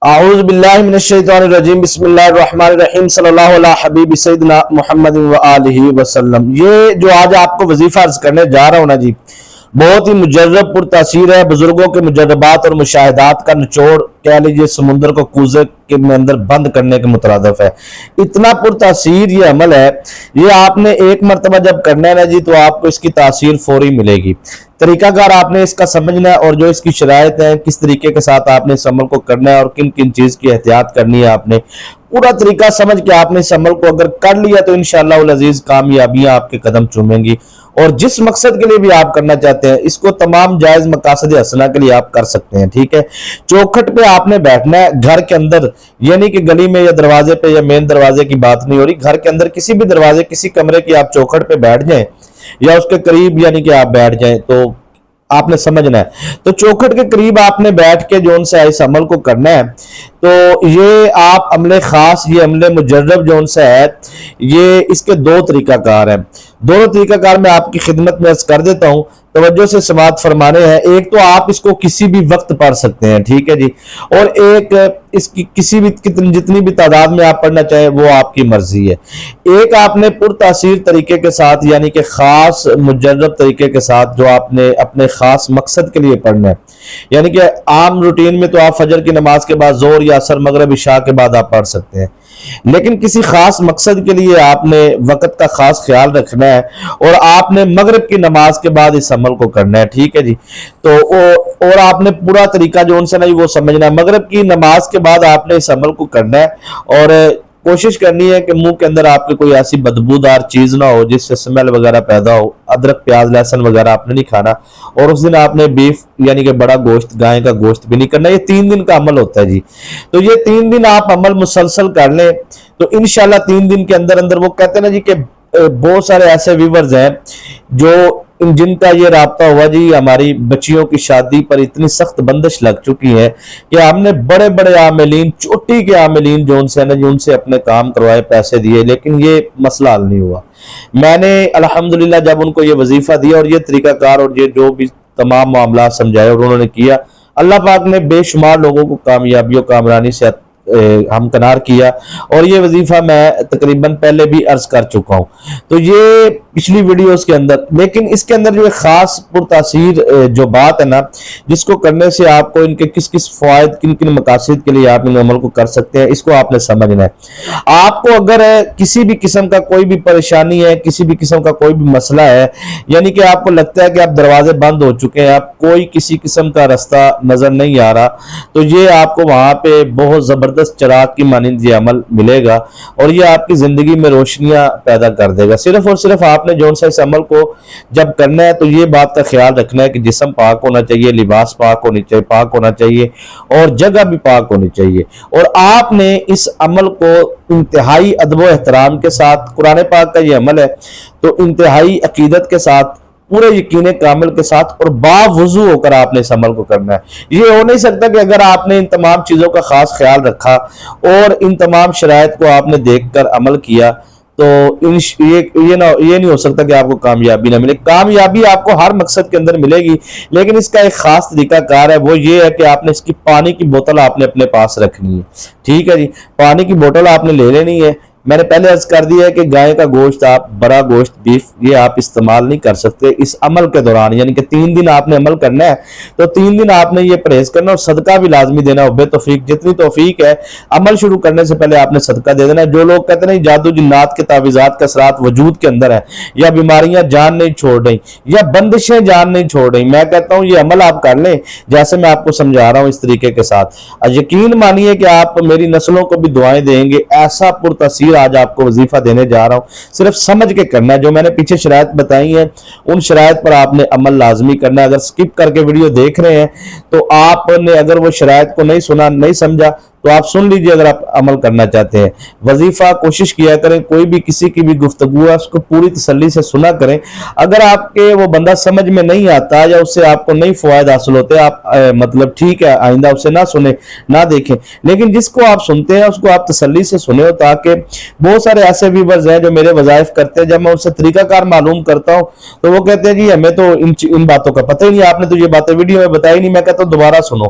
اعوذ باللہ من الشیطان الرجیم بسم اللہ الرحمن الرحیم صلی اللہ علیہ حبیب سیدنا محمد و آلہ وسلم۔ یہ جو آج آپ کو وظیفہ عرض کرنے جا رہا ہوں نا جی، بہت ہی مجرب پر تاثیر ہے۔ بزرگوں کے مجربات اور مشاہدات کا نچوڑ کہہ لیجیے سمندر کو کوزے کے اندر بند کرنے کے مترادف ہے۔ اتنا پر تاثیر یہ عمل ہے، یہ آپ نے ایک مرتبہ جب کرنا ہے نا جی تو آپ کو اس کی تاثیر فوری ملے گی۔ طریقہ کار آپ نے اس کا سمجھنا ہے اور جو اس کی شرائط ہے، کس طریقے کے ساتھ آپ نے اس عمل کو کرنا ہے اور کن کن چیز کی احتیاط کرنی ہے، آپ نے پورا طریقہ سمجھ کے آپ نے اس عمل کو اگر کر لیا تو انشاءاللہ العزیز کامیابیاں آپ کے قدم چومیں گی۔ اور جس مقصد کے لیے بھی آپ کرنا چاہتے ہیں اس کو تمام جائز مقاصد حسنہ کے لیے آپ کر سکتے ہیں، ٹھیک ہے۔ چوکھٹ پہ آپ نے بیٹھنا ہے گھر کے اندر، یعنی کہ گلی میں یا دروازے پہ یا مین دروازے کی بات نہیں ہو رہی، گھر کے اندر کسی بھی دروازے کسی کمرے کی آپ چوکھٹ پہ بیٹھ جائیں یا اس کے قریب یعنی کہ آپ بیٹھ جائیں تو آپ نے سمجھنا ہے۔ تو چوکھٹ کے قریب آپ نے بیٹھ کے جو ان سے اس عمل کو کرنا ہے تو یہ آپ عمل خاص، یہ عمل مجرب جو ان سے ہے، یہ اس کے دو طریقہ کار ہیں۔ دونوں طریقہ کار میں آپ کی خدمت میں عرض کر دیتا ہوں، توجہ سے سماعت فرمانے ہیں۔ ایک تو آپ اس کو کسی بھی وقت پڑھ سکتے ہیں، ٹھیک ہے جی، اور ایک اس کی کسی بھی جتنی بھی تعداد میں آپ پڑھنا چاہیں وہ آپ کی مرضی ہے۔ ایک آپ نے پر تاثیر طریقے کے ساتھ یعنی کہ خاص مجرب طریقے کے ساتھ جو آپ نے اپنے خاص مقصد کے لیے پڑھنا ہے، یعنی کہ عام روٹین میں تو آپ فجر کی نماز کے بعد ظہر یا عصر مغرب عشاء کے بعد آپ پڑھ سکتے ہیں، لیکن کسی خاص مقصد کے لیے آپ نے وقت کا خاص خیال رکھنا ہے اور آپ نے مغرب کی نماز کے بعد اس عمل کو کرنا ہے، ٹھیک ہے جی۔ تو اور آپ نے پورا طریقہ جو ان سے نہیں وہ سمجھنا ہے۔ مغرب کی نماز کے بعد آپ نے اس عمل کو کرنا ہے اور کوشش کرنی ہے کہ منہ کے اندر آپ کے کوئی ایسی بدبودار چیز نہ ہو جس سے سمیل وغیرہ پیدا ہو۔ ادرک پیاز لہسن وغیرہ آپ نے نہیں کھانا، اور اس دن آپ نے بیف یعنی کہ بڑا گوشت، گائے کا گوشت بھی نہیں کرنا۔ یہ 3 دن کا عمل ہوتا ہے جی، تو یہ 3 دن آپ عمل مسلسل کر لیں تو انشاءاللہ 3 دن کے اندر اندر وہ کہتے ہیں نا جی کہ بہت سارے ایسے ویورز ہیں جو جن کا یہ رابطہ ہوا جی ہماری بچیوں کی شادی پر اتنی سخت بندش لگ چکی ہے کہ ہم نے بڑے بڑے عاملین، چوٹی کے عاملین جو ان سے ان سے اپنے کام کروائے، پیسے دیے، لیکن یہ مسئلہ حل نہیں ہوا۔ میں نے الحمدللہ جب ان کو یہ وظیفہ دیا اور یہ طریقہ کار اور یہ جو بھی تمام معاملات سمجھائے اور انہوں نے کیا، اللہ پاک نے بے شمار لوگوں کو کامیابی و کامرانی سے ہمکنار کیا، اور یہ وظیفہ میں تقریباً پہلے بھی عرض کر چکا ہوں تو یہ پچھلی ویڈیوز کے اندر، لیکن اس کے اندر جو خاص پرتاثیر جو بات ہے نا جس کو کرنے سے آپ کو ان کے کس کس فوائد، کن کن مقاصد کے لیے آپ ان عمل کو کر سکتے ہیں، اس کو آپ نے سمجھنا ہے۔ آپ کو اگر کسی بھی قسم کا کوئی بھی پریشانی ہے، کسی بھی قسم کا کوئی بھی مسئلہ ہے، یعنی کہ آپ کو لگتا ہے کہ آپ دروازے بند ہو چکے ہیں، آپ کوئی کسی قسم کا رستہ نظر نہیں آ رہا، تو یہ آپ کو وہاں پہ بہت زبردست چراغ کی مانند یہ عمل ملے گا اور یہ آپ کی زندگی میں روشنیاں پیدا کر دے گا۔ صرف اور صرف آپ نے جو سا اس عمل کو جب کرنا ہے تو یہ بات کا خیال رکھنا ہے کہ جسم پاک ہونا چاہیے، لباس پاک ہونا چاہیے اور جگہ بھی پاک ہونی چاہیے، اور آپ نے اس عمل کو انتہائی ادب و احترام کے ساتھ، قرآن پاک کا یہ عمل ہے تو انتہائی عقیدت کے ساتھ، پورے یقین کامل کے ساتھ اور باوضو ہو کر آپ نے اس عمل کو کرنا ہے۔ یہ ہو نہیں سکتا کہ اگر آپ نے ان تمام چیزوں کا خاص خیال رکھا اور ان تمام شرائط کو آپ نے دیکھ کر عمل کیا تو یہ نہیں ہو سکتا کہ آپ کو کامیابی نہ ملے۔ کامیابی آپ کو ہر مقصد کے اندر ملے گی، لیکن اس کا ایک خاص طریقہ کار ہے، وہ یہ ہے کہ آپ نے اس کی پانی کی بوتل آپ نے اپنے پاس رکھنی ہے، ٹھیک ہے جی۔ پانی کی بوتل آپ نے لے لینی ہے۔ میں نے پہلے عرض کر دیا ہے کہ گائے کا گوشت، آپ بڑا گوشت، بیف، یہ آپ استعمال نہیں کر سکتے اس عمل کے دوران، یعنی کہ 3 دن آپ نے عمل کرنا ہے تو 3 دن آپ نے یہ پرہیز کرنا اور صدقہ بھی لازمی دینا ہے۔ بے توفیق جتنی توفیق ہے عمل شروع کرنے سے پہلے آپ نے صدقہ دے دینا ہے۔ جو لوگ کہتے ہیں جادو جنات کے تعویذات کے اثرات وجود کے اندر ہیں یا بیماریاں جان نہیں چھوڑ رہی یا بندشیں جان نہیں چھوڑ رہی، میں کہتا ہوں یہ عمل آپ کر لیں جیسے میں آپ کو سمجھا رہا ہوں اس طریقے کے ساتھ، یقین مانیے کہ آپ میری نسلوں کو بھی دعائیں دیں گے۔ ایسا پرتاثیر آج آپ کو وظیفہ دینے جا رہا ہوں، صرف سمجھ کے کرنا ہے۔ جو میں نے پیچھے شرائط بتائی ہیں ان شرائط پر آپ نے عمل لازمی کرنا ہے۔ اگر سکپ کر کے ویڈیو دیکھ رہے ہیں تو آپ نے اگر وہ شرائط کو نہیں سنا، نہیں سمجھا تو آپ سن لیجئے اگر آپ عمل کرنا چاہتے ہیں۔ وظیفہ کوشش کیا کریں، کوئی بھی کسی کی بھی گفتگو ہے اس کو پوری تسلی سے سنا کریں۔ اگر آپ کے وہ بندہ سمجھ میں نہیں آتا یا اس سے آپ کو نہیں فوائد حاصل ہوتے، آپ مطلب ٹھیک ہے آئندہ اسے نہ سنیں، نہ دیکھیں، لیکن جس کو آپ سنتے ہیں اس کو آپ تسلی سے سنیں، تاکہ بہت سارے ایسے ویورز ہیں جو میرے وظائف کرتے ہیں، جب میں ان سے طریقہ کار معلوم کرتا ہوں تو وہ کہتے ہیں جی ہمیں تو ان باتوں کا پتہ ہی نہیں، آپ نے تو یہ باتیں ویڈیو میں بتائی نہیں۔ میں کہتا ہوں دوبارہ سنو۔